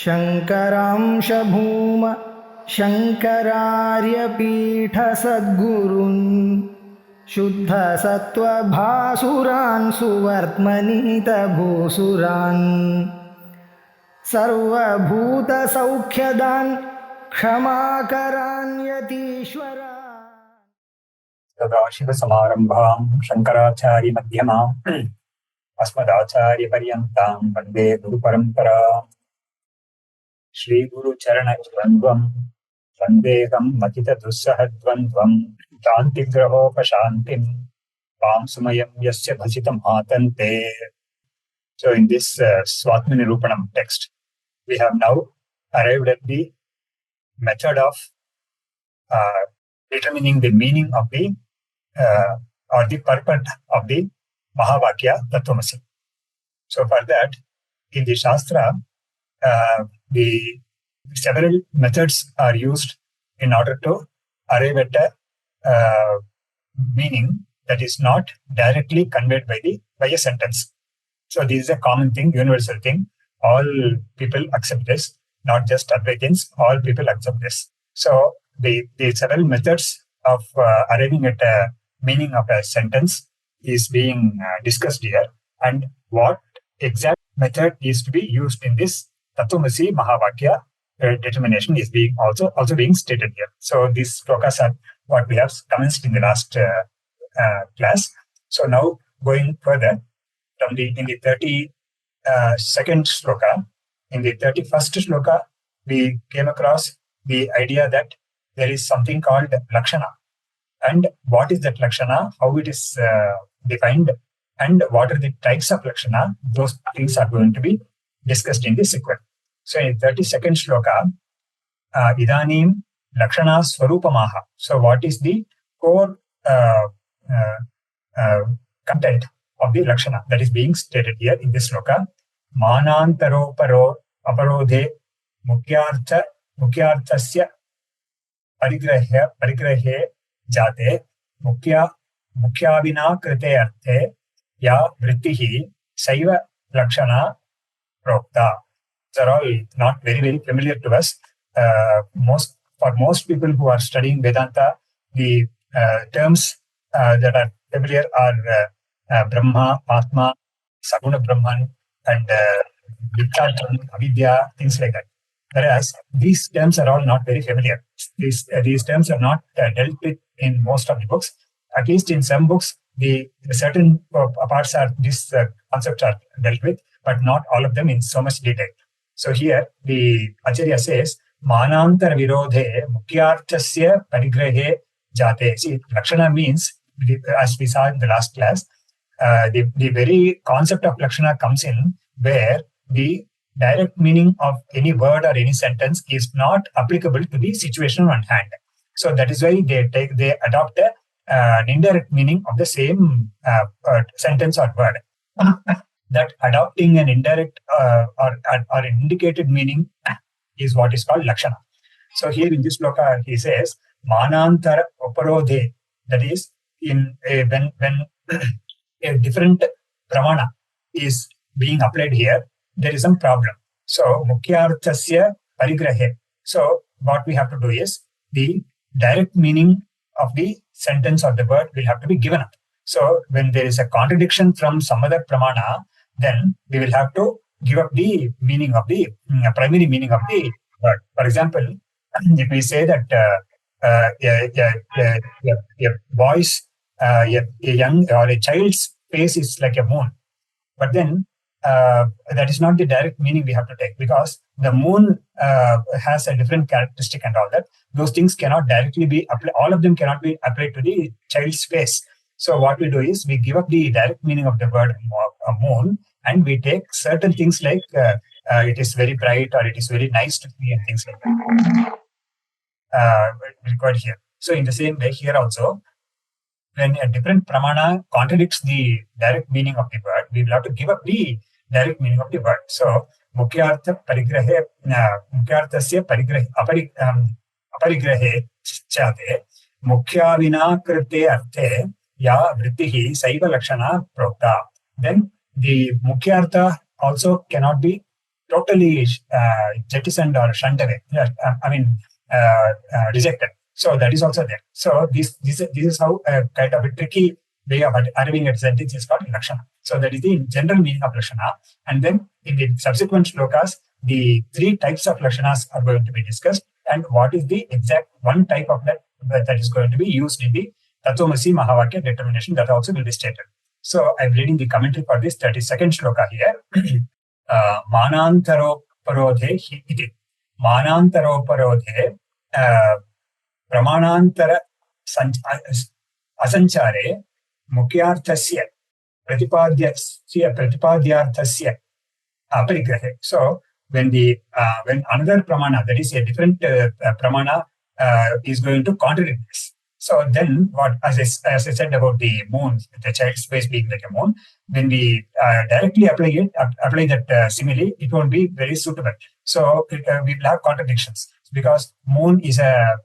शङ्करांश भूम शङ्करार्यपीठसद्गुरुन् शुद्धसत्त्वभासुरान् सुवर्त्मनीतभूसुरान् सर्वभूतसौख्यदान् क्षमाकरान् यतीश्वरान्। सदाशिवसमारम्भाम् शङ्कराचार्यमध्यमाम् अस्मदाचार्यपर्यन्ताम् वन्दे गुरुपरम्पराम्। श्रीगुरुचरणद्वन्द्वम् वन्देहम् मतितदुस्सहद्वन्द्वम् शान्तिग्रहोपशान्तिम् वां सुमयं यस्य भजितम् आतन्ते. So in this Svatmanirupanam text, we have now arrived at the method of determining the meaning of the or the purport of the Mahavakya Tattvamasi. So for that, in the Shastra, the several methods are used in order to arrive at a meaning that is not directly conveyed by a sentence. So this is a common thing, universal thing. All people accept this, not just Advaitins, all people accept this. So the several methods of arriving at a meaning of a sentence is being discussed here, and what exact method is to be used in this Tattvamasi Mahavakya determination is being also being stated here. So these slokas are what we have commenced in the last class. So now going further, in the 32nd sloka, in the 31st sloka, we came across the idea that there is something called Lakshana. And what is that Lakshana, how it is defined, and what are the types of Lakshana, those things are going to be discussed in this sequence. So in 32nd sloka, Idanim Lakshana Swarupamaha. So what is the core content of the Lakshana that is being stated here in this sloka? Manantaro aparodhe mukyarthasya parigrahe jate mukyavina krite arthe ya vrittihi saiva lakshana prokta. These are all not very, very familiar to us. For most people who are studying Vedanta, the terms that are familiar are Brahma, Atma, Saguna Brahman, and Vichatan, Avidya, things like that. Whereas these terms are all not very familiar. These terms are not dealt with in most of the books. At least in some books, the certain parts are these concepts are dealt with, but not all of them in so much detail. So here the Acharya says, Manantar virodhe mukyarthasya parigrahe jate. See, Lakshana means, as we saw in the last class, the very concept of Lakshana comes in where the direct meaning of any word or any sentence is not applicable to the situation on hand. So that is why they adopt an indirect meaning of the same sentence or word. That adopting an indirect or an indicated meaning is what is called Lakshana. So here in this sloka, he says, Manantara Uparodhe, that is, when a different pramana is being applied here, there is some problem. So, Mukyarthasya parigrahe. So, what we have to do is, the direct meaning of the sentence or the word will have to be given up. So, when there is a contradiction from some other pramana, then we will have to give up the meaning of the primary meaning of the word. For example, if we say that a boy's, a young or a child's face is like a moon, but then that is not the direct meaning we have to take, because the moon has a different characteristic and all that. Those things cannot directly be applied. All of them cannot be applied to the child's face. So what we do is we give up the direct meaning of the word moon, and we take certain things like it is very bright or it is very nice to see and things like that required here. So in the same way here also, when a different pramana contradicts the direct meaning of the word, we will have to give up the direct meaning of the word. So mukyarthasya aparigrahe chate mukyavina krite arthe ya vrittihi saiva lakshana prokta. Then the mukyartha also cannot be totally jettisoned or shunned away. Rejected. So that is also there. So this is how kind of a tricky way of arriving at sentence is called lakshana. So that is the general meaning of lakshana. And then in the subsequent shlokas, the 3 types of lakshanas are going to be discussed, and what is the exact one type of that is going to be used in the Tatvamasi Mahavakya determination, that also will be stated. So I'm reading the commentary for this 32nd shloka here. Manantaroparodhe iti. Manantaroparodhe pramanantara asanchare mukyarthasya pratipadyarthasya aparigrahe. So when another pramana, that is a different pramana, is going to contradict this. So then what, as I said about the moon, the child space being like a moon, when we directly apply that simile, it won't be very suitable. So we will have contradictions, because moon is a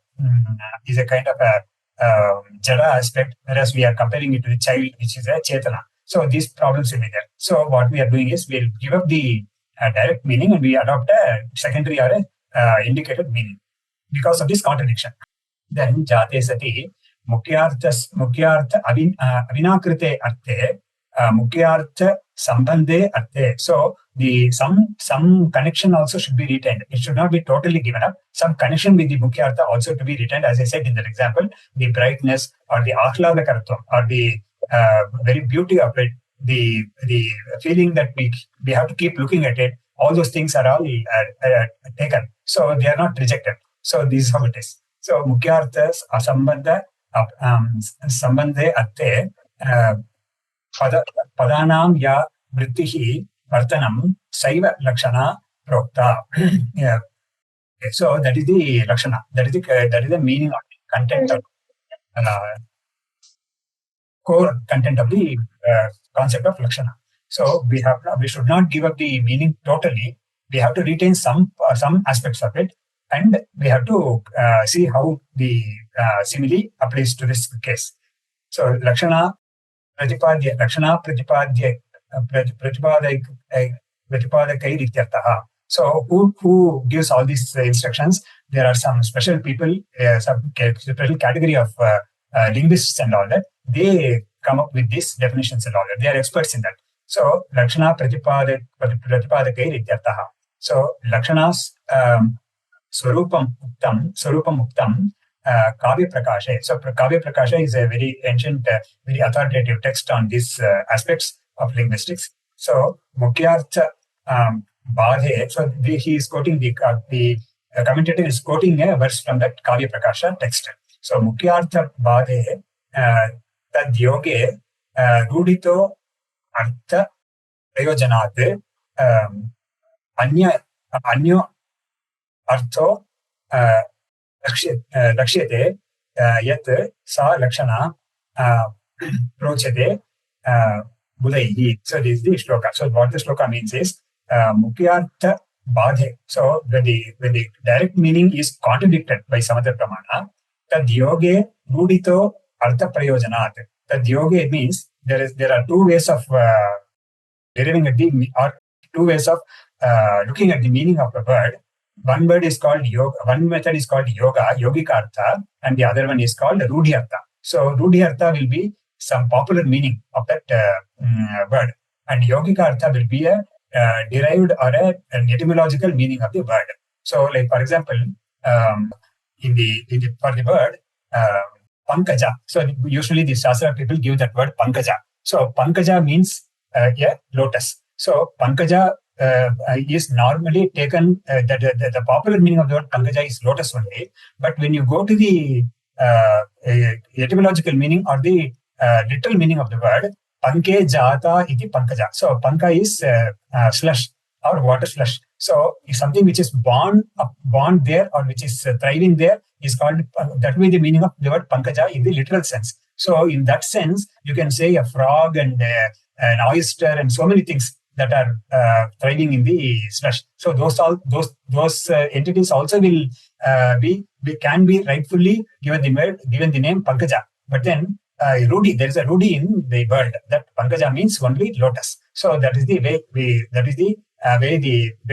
kind of a jada aspect, whereas we are comparing it to the child, which is a chetana. So these problems will be there. So what we are doing is we'll give up the direct meaning and we adopt a secondary or a indicated meaning because of this contradiction. Then jate sati mukyartha avinakrite arte mukyartha sambandhe arte. So the some connection also should be retained. It should not be totally given up. Some connection with the mukyartha also to be retained. As I said in that example, the brightness or the ahladakartvam or the very beauty of it, the feeling that we have to keep looking at it, all those things are all taken. So they are not rejected. So this is how it is. So mukyartha asambandha sambandhe arte padanam ya vrittihi vartanam saiva lakshana prokta. Yeah. Okay, so that is the lakshana. That is the meaning of the content of core content of the concept of lakshana. So we should not give up the meaning totally. We have to retain some aspects of it, and we have to see how the simile applies to this case. So lakshana pratipadyakai rityarthaha. So who gives all these instructions? There are some special people, some special category of linguists and all that. They come up with these definitions and all that. They are experts in that. So lakshana pratipadyakai rityarthaha. So lakshanas Swarupam Muktam Kavya Prakasha. So Kavya Prakasha is a very ancient, very authoritative text on these aspects of linguistics. So Mukyartha Badhe. So he is quoting the commentator is quoting a verse from that Kavya Prakasha text. So Mukyartha Badhe Tad Yoge Rudito Artha Prayojanat Anyo Artho Lakshyate Yat Sa Lakshana Prochate Budaihi. So this is the shloka. So what the shloka means is Mukyartha Badhe. So when the direct meaning is contradicted by some other pramana, Tad Yoge Rudito Artha Prayojanat. Tad Yoge means there are two ways of deriving at the or two ways of looking at the meaning of a word. One word is called yoga, one method is called yoga, yogikartha, and the other one is called rudhyartha. So rudhyartha will be some popular meaning of that word, and yogikartha will be a derived or an etymological meaning of the word. So, like for example, for the word pankaja. So usually the Shastra people give that word pankaja. So pankaja means a lotus. So pankaja is normally taken, the popular meaning of the word pankaja is lotus only. But when you go to the etymological meaning or the literal meaning of the word, panke jata iti pankaja. So panka is slush or water slush. So if something which is born there or which is thriving there is called, that will be the meaning of the word pankaja in the literal sense. So in that sense, you can say a frog and an oyster and so many things that are thriving in the slush. So those entities also will can be rightfully given the name pankaja. But then rudi, there is a rudi in the word that pankaja means only lotus. So that is the way that is the way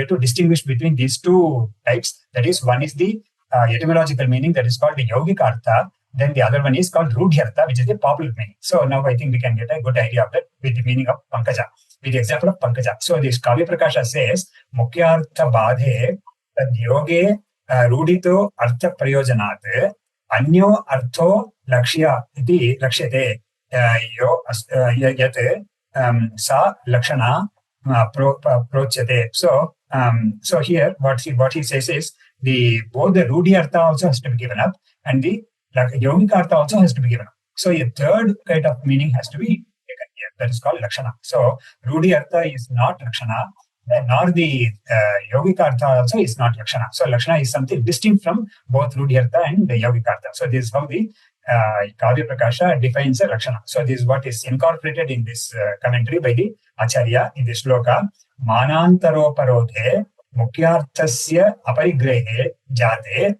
to distinguish between these two types. That is, one is the etymological meaning, that is called the yogic artha. Then the other one is called rudhyartha, which is the popular meaning. So now I think we can get a good idea of that with the meaning of pankaja, with the example of pankaja. So this Kavya Prakasha says, mukyartha badhe tad yoge rudito artha prayojanat anyo artho lakshya iti lakshyate yat sa lakshana prochyate. So here what he says is both the rudhi artha also has to be given up, and the yogic artha also has to be given up. So a third kind of meaning has to be taken here, that is called lakshana. So rudhi artha is not lakshana, nor the yogic artha also is not lakshana. So lakshana is something distinct from both rudhi artha and the yogic artha. So this is how the Kavya Prakasha defines a lakshana. So this is what is incorporated in this commentary by the Acharya in this shloka. Manantaroparodhe mukyarthasya aparigrehe jate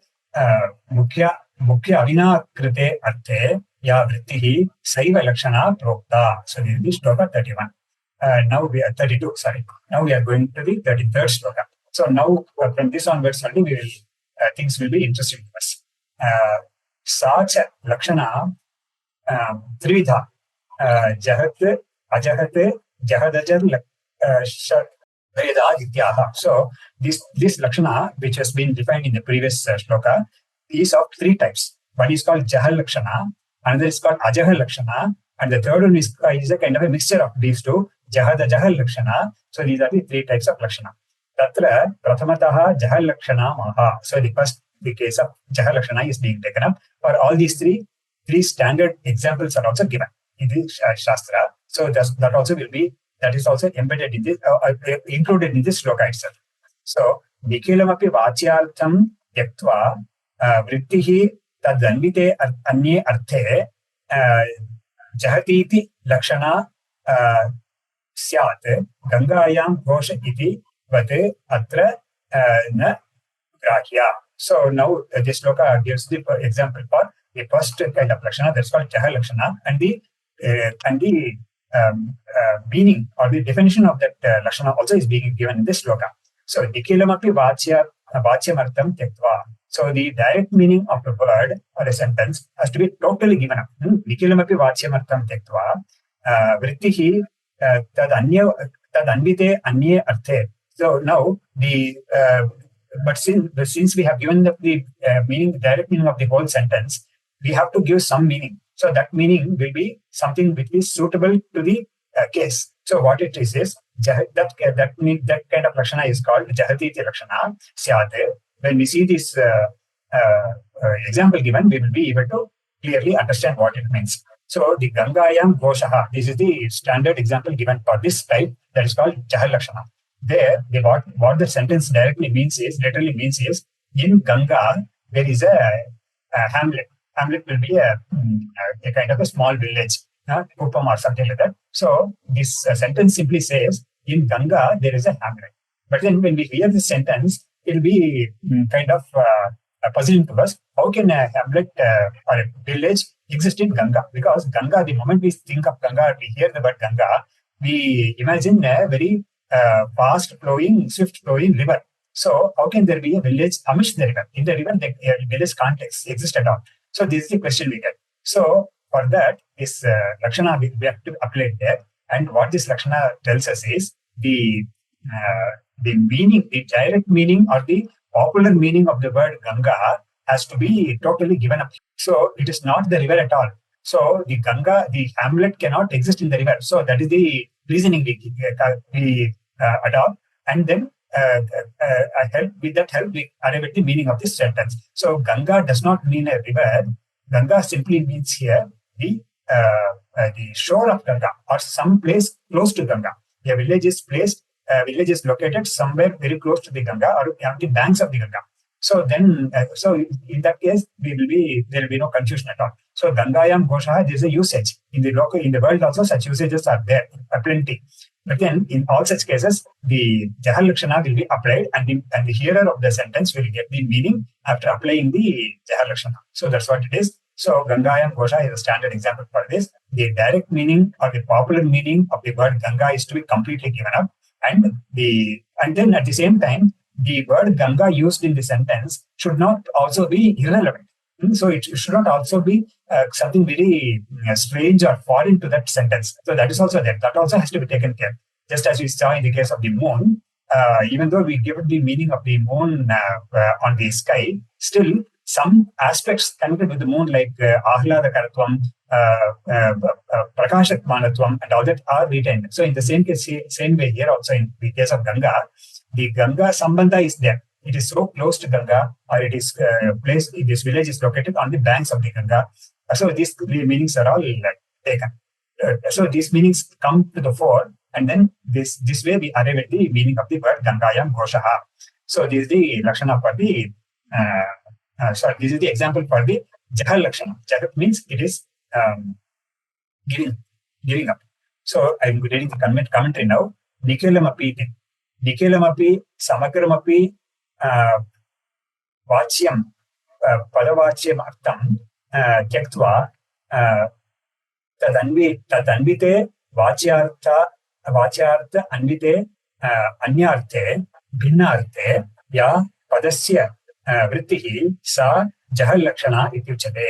mukhya avinakrite arthe ya vrittihi saiva lakshana prokta. So this is shloka 31. Now we are 32, sorry. Now we are going to the 33rd shloka. So now from this onwards only we will, things will be interesting to us. Sacha lakshana trividha jahat ajahat jahadajar Veda. So this lakshana, which has been defined in the previous shloka, is of three types. One is called jahal lakshana, another is called ajahal lakshana, and the third one is a kind of a mixture of these two, jahad ajahal lakshana. So these are the three types of lakshana. Tatra prathamataha jahal lakshana maha. So the case of jahal lakshana is being taken up. For all these three standard examples are also given in the shastra. So that is also embedded in this, included in this shloka itself. So, nikilamapi vachyartham yaktva vrittihi tadanvite anye arthe jahatiti lakshana syat gangayam ghosha iti vate atra na grahya. So now this shloka gives the example for the first kind of lakshana, that's called jahal lakshana, and the meaning or the definition of that lakshana also is being given in this shloka. So, nikilamapi vachyamartham tyaktva. So, the direct meaning of a word or a sentence has to be totally given up. Nikilamapi vachyamartham tyaktva vrittihi tad anvite anye arthe. So, now but since we have given the direct meaning of the whole sentence, we have to give some meaning. So that meaning will be something which is suitable to the case. So what it is that kind of lakshana is called jahatiti lakshana syate. When we see this example given, we will be able to clearly understand what it means. So the Gangayam Goshaha, this is the standard example given for this type, that is called jahal lakshana. There, what the sentence literally means is, in Ganga, there is a hamlet. Hamlet will be a kind of a small village, Upam or something like that. So this sentence simply says, in Ganga, there is a hamlet. But then when we hear this sentence, it will be kind of puzzling to us. How can a hamlet or a village exist in Ganga? Because Ganga, the moment we think of Ganga, we hear the word Ganga, we imagine a very fast-flowing, swift-flowing river. So how can there be a village amidst the river? In the river, the village can't exist at all. So this is the question we get. So for that, this lakshana we have to apply there. And what this lakshana tells us is the meaning, the direct meaning or the popular meaning of the word Ganga has to be totally given up. So it is not the river at all. So the Ganga, the hamlet cannot exist in the river. So that is the reasoning we adopt. And then with that help, we arrive at the meaning of this sentence. So Ganga does not mean a river. Ganga simply means here the shore of Ganga or some place close to Ganga. A village is located somewhere very close to the Ganga or on the banks of the Ganga. So then, in that case, there will be no confusion at all. So Gangayam Goshaha, there is a usage in the world also. Such usages are there, plenty. But then, in all such cases, the Jahal Lakshana will be applied, and the hearer of the sentence will get the meaning after applying the Jahal Lakshana. So that's what it is. So Gangayam Gosha is a standard example for this. The direct meaning or the popular meaning of the word Ganga is to be completely given up, And then at the same time, the word Ganga used in the sentence should not also be irrelevant. So it should not also be something very strange or foreign to that sentence. So that is also there. That also has to be taken care. Just as we saw in the case of the moon, even though we give the meaning of the moon on the sky, still some aspects connected with the moon like Ahladakaratvam, Prakashatmanatvam and all that are retained. So in the same case, same way here also in the case of Ganga, the Ganga Sambandha is there. It is so close to Ganga, or it is placed, this village is located on the banks of the Ganga. So these meanings are all taken. So these meanings come to the fore, and then this way we arrive at the meaning of the word Gangayam Ghoshaha. So this is the Lakshana for the, this is the example for the Jahal Lakshana. Jahat means it is giving up. So I'm reading the commentary now. Nikelamapi, Nikelamapi, Samagramapi, Vachyam, Padavachyam Artam, Tyaktva, Tadanvite, Vachyartha Anvite, Anyarte, Bhinnarte, Ya Padasya Vrittihi, Sa Jahal Lakshana Ityuchate.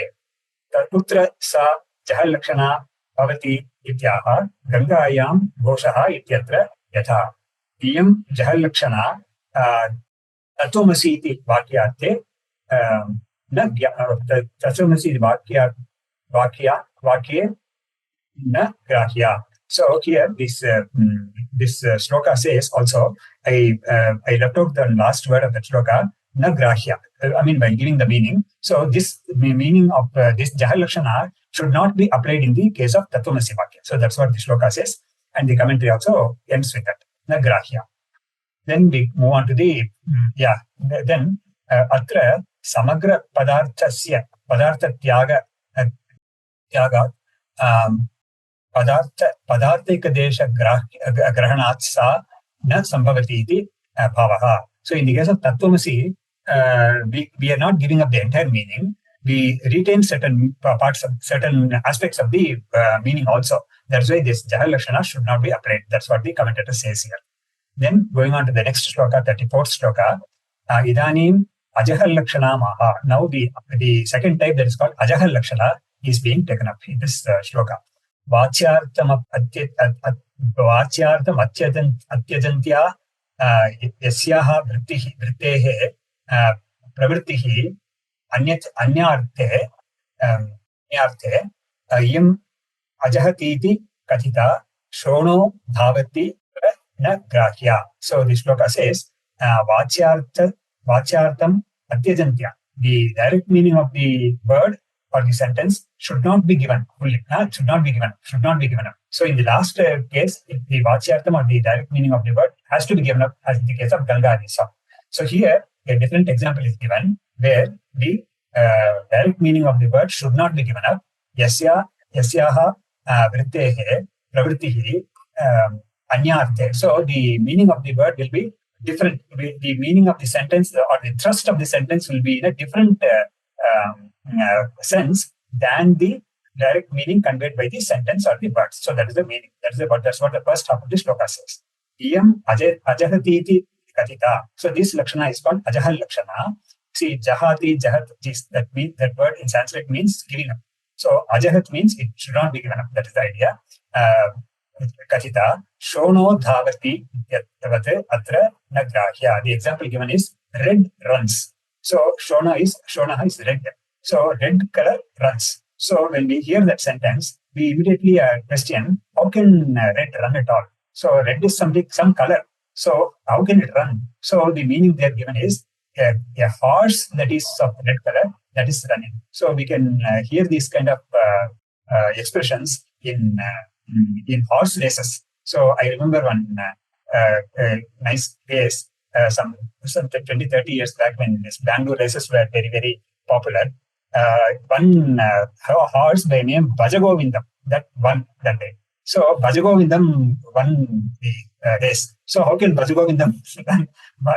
Tatra Sa Jahal Lakshana Bhavati Ityaha, Gangayam Ghoshaha Ityatra Yatha. Iyam Jahal Lakshana Tatvamasi iti Vakyate Tatvamasi iti Vakya na grahya. So here this shloka says also, I left out the last word of that shloka, na grahya. I mean, by giving the meaning. So this meaning of this Jahal Lakshana should not be applied in the case of Tatvamasi Vakya. So that's what the shloka says, and the commentary also ends with that, na grahya. Then we move on to the, then atra samagra padarthasya, padartha tyaga, padarthikadesha grahanat sa na sambhavati iti bhavaha. So in the case of Tattvamasi, we are not giving up the entire meaning. We retain certain parts of certain aspects of the meaning also. That's why this Jahal Lakshana should not be applied. That's what the commentator says here. Then going on to the next shloka, 34th shloka, Idanim Ajahal Lakshana Maha. Now the second type that is called Ajahal Lakshana is being taken up in this shloka. Vachyartam atyajantya yasyaha vrittehe pravrittihi anyarte yam ajahatiti kathita shrono dhavati na grahya. So the shloka says, Vachyartam atyajantya. The direct meaning of the word or the sentence should not be given fully. Should not be given up. So in the last case, the Vachyartam or the direct meaning of the word has to be given up, as in the case of Ganga Nisa. So here, a different example is given where the direct meaning of the word should not be given up. Yasyaha vrittehe pravrittihi anyarte. So the meaning of the word will be different. The meaning of the sentence or the thrust of the sentence will be in a different sense than the direct meaning conveyed by the sentence or the words. So that is the meaning. That's what the first half of the shloka says. Iyam ajahati iti katita. So this lakshana is called ajahal lakshana. See, jahati, jahat, that word in Sanskrit means giving up. So ajahat means it should not be given up. That is the idea. Katita, shono dhavati yatvate atra nagrahya. The example given is red runs. So shona is red. So red color runs. So when we hear that sentence, we immediately question, how can red run at all? So red is some color. So how can it run? So the meaning there given is a horse that is of red color that is running. So we can hear these kind of expressions in horse races. So I remember one nice case some 20, 30 years back when these Bangalore races were very, very popular. One horse by name Bhajagovindam that won that day. So Bhajagovindam won the race. So how can Bhajagovindam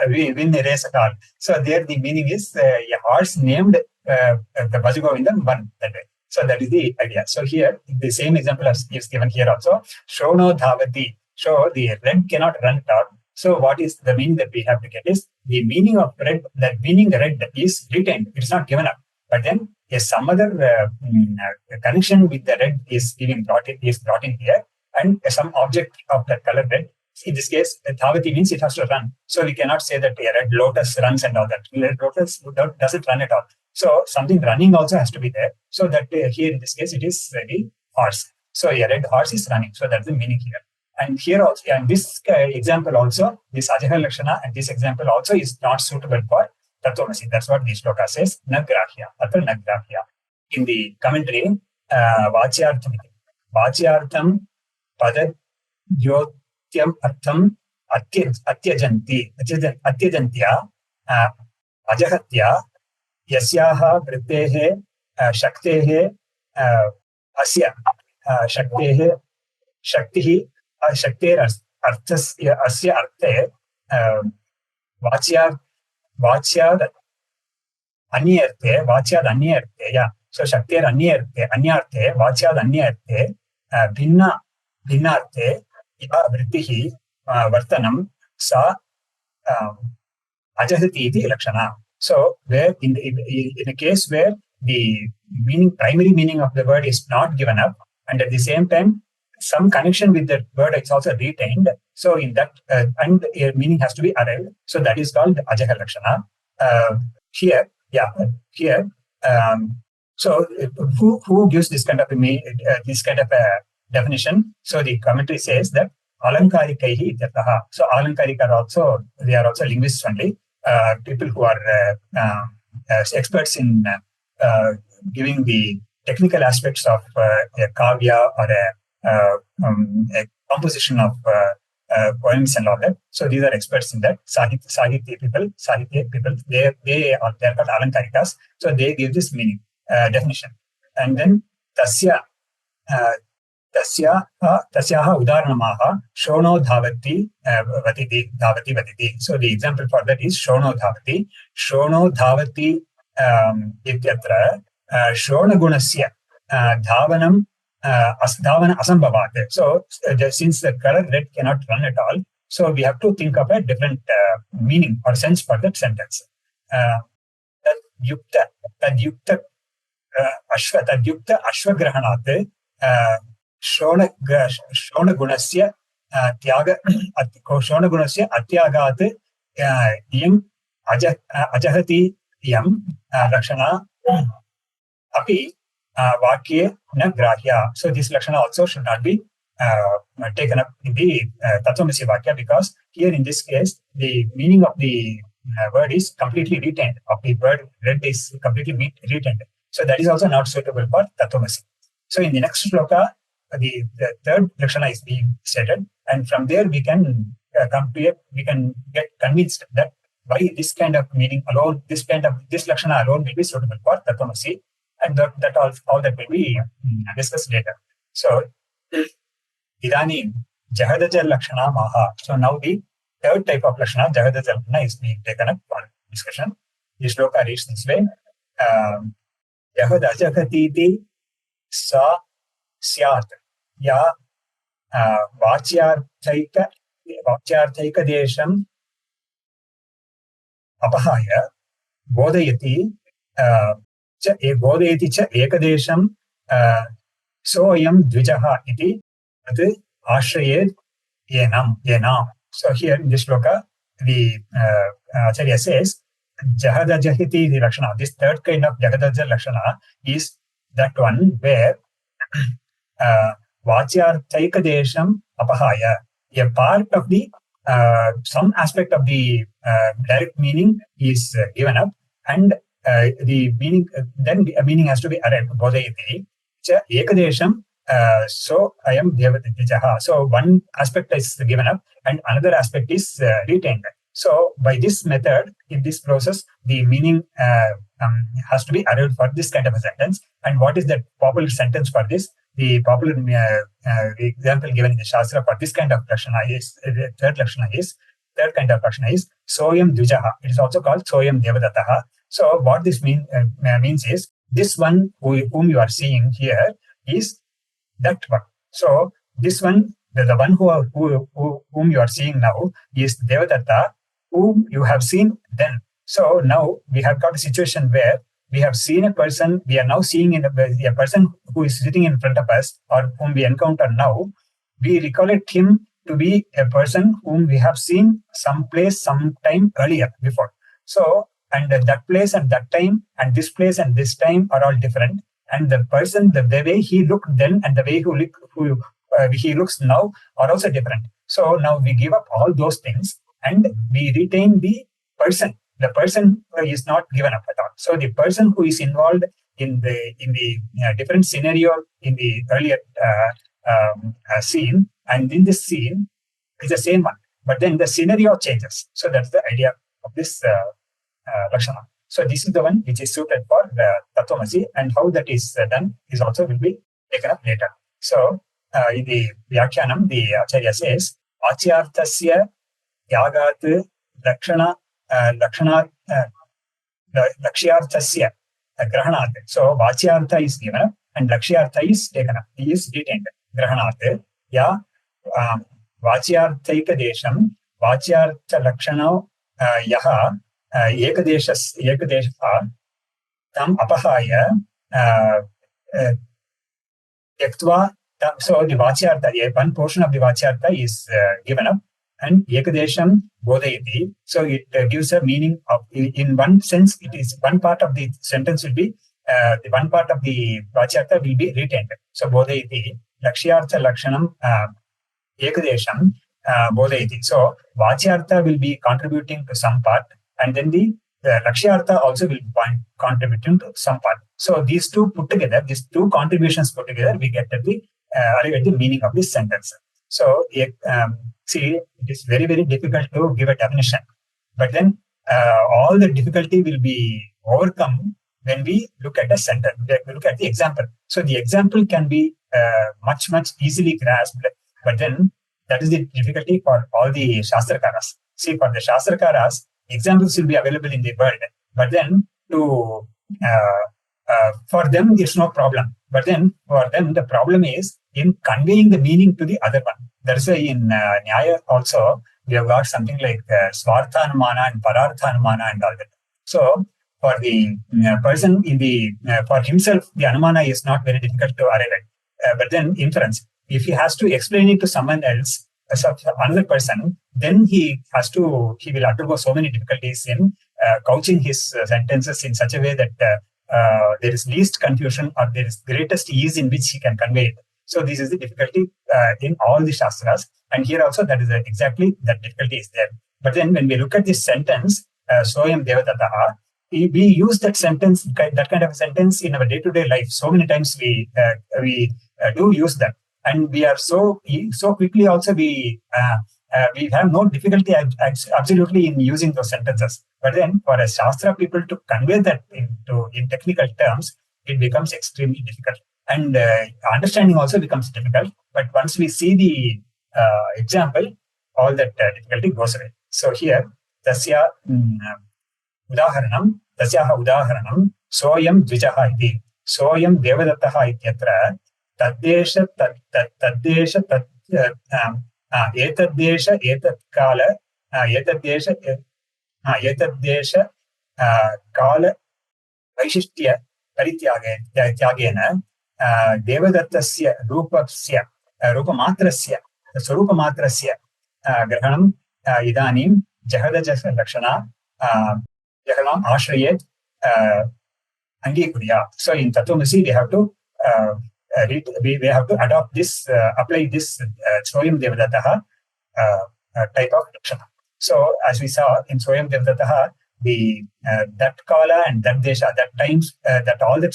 win a race at all? So there the meaning is a horse named the Bhajagovindam won that day. So that is the idea. So here the same example is given here also. Shono dhavati. So the red cannot run at all. So what is the meaning that we have to get is the meaning of red, that meaning red is retained. It is not given up. But then yes, some other connection with the red is brought in here, and some object of that color red. In this case, Dhavati means it has to run. So we cannot say that a red lotus runs and all that. Red lotus doesn't run at all. So something running also has to be there. So that here in this case, it is the horse. So a red horse is running. So that's the meaning here. And here also, and this example also, this Ajaha Lakshana and this example also is not suitable for Tatvamasi. That's what the shloka says, Nagrahya, Atra Nagrahya. In the commentary, Vachyartham Pada Jyotyam Artham Atyajanti, Atyajantya, Ajahatya, Yasyaha Vrittehe, Shaktehe, Asya, Shaktehe, Shaktihi, Shakter Arthasya Asya Arte, Vachyad Anyarte, yeah. So Shakter Anyarte, Vachyad Anyarte, Bhinnarte, Ya Vrittihi, Vartanam, Sa Ajahati iti Lakshana. So where in a case where the primary meaning of the word is not given up, and at the same time some connection with the word is also retained. So in that, and a meaning has to be arrived. So that is called Ajaha Lakshana. Here. So who gives this kind of a definition? So the commentary says that Alankarikaihi ityartha. So Alankarika also, they are also linguists only. People who are experts in giving the technical aspects of a kavya or a composition of poems and all that. So these are experts in that. Sahitya people, they are called Alankarikas. So they give this meaning, definition. And then tasyaha udaranamaha shono dhavati vaditi. So the example for that is shono dhavati ityatra shona gunasya dhavanam Dhavana asambhavat. So since the color red cannot run at all, so we have to think of a different meaning or sense for that sentence. Tadyukta ashvagrahanat shona gunasya atyagat iyam ajahati iyam lakshana api Vakye na grahya. So this lakshana also should not be taken up in the Tatvamasi Vakya, because here in this case, the meaning of the word is completely retained. Of the word red is completely retained. So that is also not suitable for Tatvamasi. So in the next shloka, the third lakshana is being stated, and from there we can we can get convinced that by this kind of meaning alone, this lakshana alone will be suitable for Tatvamasi. And that all that will be discussed later. So, Idani Jahadaja Lakshana Maha. So now the third type of Lakshana, Jahadaja Lakshana, is being taken up for discussion. The shloka reads this way: Jahadaja Katiti Sa Syat Ya Vachyarthaika Desham Apahaya Bodhayati bodhayati cha ekadesham soyam dvijaha iti tat ashrayed yenam. So here in this shloka, the Acharya says, Jahadajahiti the Lakshana. This third kind of Jahadaja Lakshana is that one where Vachyarthaikadesham apahaya, a part of the some aspect of the direct meaning is given up, and the meaning, then a meaning has to be arrived. Bodhayati cha ekadesham. So I am devatijaha. So one aspect is given up, and another aspect is retained. So by this method, in this process, the meaning has to be arrived for this kind of a sentence. And what is the popular sentence for this? The popular example given in the Shastra for this kind of lakshana is third kind of lakshana is soyam dvijaha. It is also called soyam devadataha. So what this means is, this one whom you are seeing here is that one. So this one, The one whom you are seeing now is Devadatta, whom you have seen then. So now we have got a situation where we have seen a person, we are now seeing a person who is sitting in front of us or whom we encounter now. We recollect him to be a person whom we have seen someplace, sometime earlier, before. So, and that place and that time and this place and this time are all different. And the person, the way he looked then and the way he looks now are also different. So now we give up all those things and we retain the person. The person is not given up at all. So the person who is involved in the different scenario in the earlier scene, and in this scene is the same one, but then the scenario changes. So that's the idea of this Lakshana. So this is the one which is suited for the Tattvamasi, and how that is done is also will be taken up later. So in the Vyakhyanam, the Acharya says, Achyarthasya Yagat Lakshana Lakshyarthasya Grahanat. So Vachyartha is given up and Lakshyartha is taken up. He is retained. Grahanat. Ya Vachyarthaika Desham Vachyartha Lakshana Yaha Ekadesha Tam Apahaya Yaktva. So the Vachyartha, one portion of the Vachyartha is given up. And Ekadesham Bodhayati. So it gives a meaning of, in one sense, it is one part of the sentence will be, the one part of the Vachyartha will be retained. So Bodhayati, Lakshyartha Lakshanam Ekadesham Bodhayati. So Vachyartha will be contributing to some part, and then the Lakshyartha also will be contributing to some part. So these two put together, these two contributions put together, we get at the arrive at the meaning of this sentence. So see, it is very, very difficult to give a definition. But then all the difficulty will be overcome when we look at a sentence, we look at the example. So the example can be much, much easily grasped, but then that is the difficulty for all the Shastrakaras. See, for the Shastrakaras, examples will be available in the world, but then for them, it's no problem. But then for them, the problem is in conveying the meaning to the other one. That's why in Nyaya also, we have got something like Swarthanumana and Pararthanumana and all that. So for the person for himself, the Anumana is not very difficult to arrive at. But then inference, if he has to explain it to someone else, another person, then he will undergo so many difficulties in couching his sentences in such a way that there is least confusion or there is greatest ease in which he can convey it. So this is the difficulty in all the Shastras. And here also that is exactly that difficulty is there. But then when we look at this sentence, Soyam Devadattaha, we use that sentence, that kind of a sentence in our day-to-day life. So many times we do use that. And we are so quickly also we have no difficulty absolutely in using those sentences. But then for a Shastra people to convey that in technical terms, it becomes extremely difficult. And understanding also becomes difficult. But once we see the example, all that difficulty goes away. So here, tasyaha udaharanam, soyam dvijaha iti, soyam devadattaha ityatra, taddesha etadesha etatkala, etadesha kala vaishishtiya parityagena, Devadattasya rupamatrasya swarupamatrasya grahanam idanim jahadaja lakshana jahanam ashrayet angikuriya. So in Tattvamasi we have to adopt this, apply this Soyam Devadattaha type of lakshana. So as we saw in Soyam Devadattaha, that kala and that desha, that times, that all that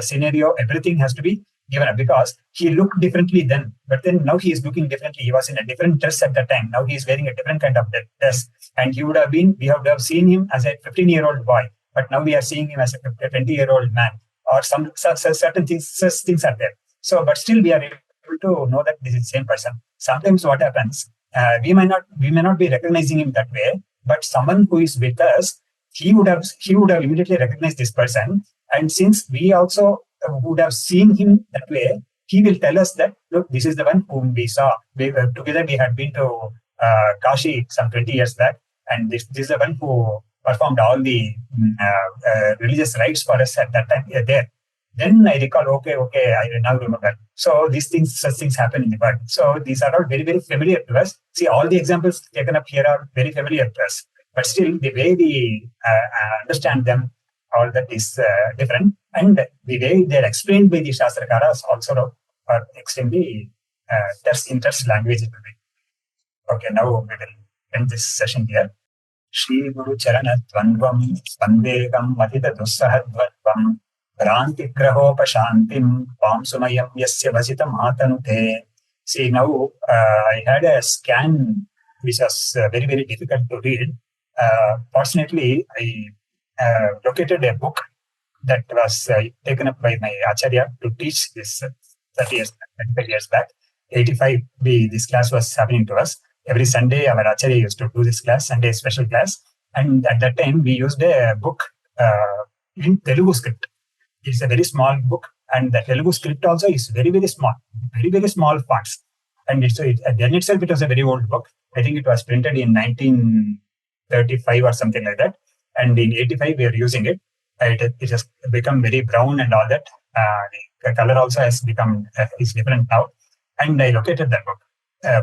scenario, everything has to be given up because he looked differently then, but then now he is looking differently. He was in a different dress at that time. Now he is wearing a different kind of dress, and we would have seen him as a 15-year-old boy, but now we are seeing him as a 20-year-old man, or some certain things. Such things are there. So, but still we are able to know that this is the same person. Sometimes what happens, we may not be recognizing him that way, but someone who is with us, he would have immediately recognized this person. And since we also would have seen him that way, he will tell us that, look, this is the one whom we saw. Together we had been to Kashi some 20 years back, and this is the one who performed all the religious rites for us at that time there. Then I recall, okay, I now remember. So such things happen in the world. So these are all very, very familiar to us. See, all the examples taken up here are very familiar to us. But still, the way we understand them, all that is different. And the way they're explained by the Shastrakaras also are extremely terse language. Okay, now we will end this session here. Shri Guru Charana Dvandvam Spandegam Matita Dussahadvadvam Prantigrahopashantim Pamsumayam Yasya Vasita Matanute. See, now I had a scan which was very, very difficult to read. Fortunately, I located a book that was taken up by my Acharya to teach this 35 years back. 85, this class was happening to us. Every Sunday, our Acharya used to do this class, Sunday special class. And at that time, we used a book in Telugu script. It's a very small book, and the Telugu script also is very, very small fonts. And then itself, it was a very old book. I think it was printed in 1935 or something like that. And in 85, we are using it. It has become very brown and all that. The color also has become is different now. And I located that book.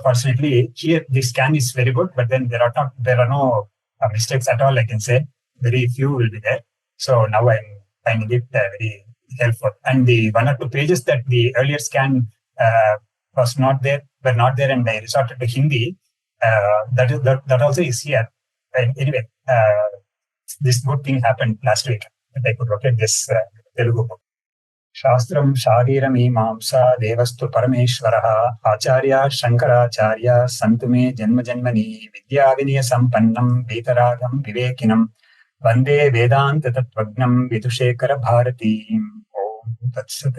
Fortunately, here the scan is very good, but then there are no mistakes at all. I can say very few will be there. So now I'm finding it very helpful. And the 1 or 2 pages that the earlier scan were not there, and I resorted to Hindi. That also is here. And anyway, this good thing happened last week that I could locate this Telugu book. Shastram Shariram Mamsa Devastu Parameshwaraha Acharya Shankaracharya Santume Janma Janmani Vidya Vinaya Sampannam Vetaragam Vivekinam Vande Vedanta Tattvagnam Vidushekara Bharati. Om Tat Sat.